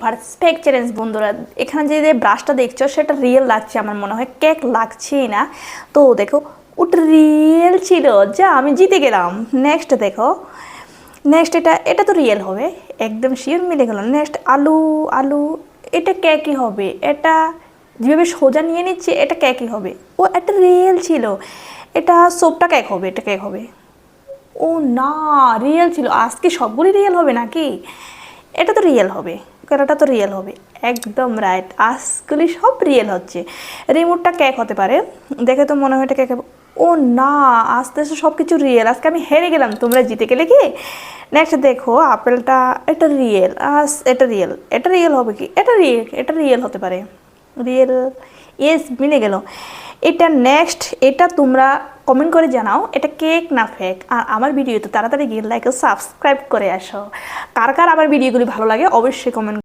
Versus fake challenge বন্ধুরা। এখানে যে ব্রাশটা দেখছো সেটা রিয়েল লাগছে, আমার মনে হয় কেক লাগছেই না। তো দেখো ওটা রিয়েল ছিল, যা আমি জিতে গেলাম। নেক্সট দেখো, নেক্সট এটা তো রিয়েল হবে, একদম শিওর মিলে গেল। নেক্সট আলু, আলু এটা কেকই হবে। এটা যেভাবে সোজা নিয়ে নিচ্ছে এটা কেকই হবে। ও একটা রিয়েল ছিল, এটা সোপটা কেক হবে, এটা কেক হবে। ও না, রিয়েল ছিল। আজকে সবগুলি রিয়েল হবে নাকি? এটা তো রিয়েল হবে, এটা তো রিয়েল হবে। একদম রাইট, আজগুলি সব রিয়েল হচ্ছে। রিমোটটা কেক হতে পারে, দেখে তো মনে হয় এটা কেক। ও না, আস্তে আস্তে সব কিছু রিয়েল। আজকে আমি হেরে গেলাম, তোমরা জিতে গেলে কি। নেক্সট দেখো আপেলটা, এটা রিয়েল। এটা রিয়েল, এটা রিয়েল হবে কি? এটা রিয়েল, এটা রিয়েল হতে পারে। রিয়েল, ইয়েস মিলে গেল। এটা নেক্সট, এটা তোমরা কমেন্ট করে জানাও এটা কেক না ফেক। আর আমার ভিডিও তো তাড়াতাড়ি গিয়ে লাইক ও সাবস্ক্রাইব করে আসো। কার কার আমার ভিডিওগুলি ভালো লাগে অবশ্যই কমেন্ট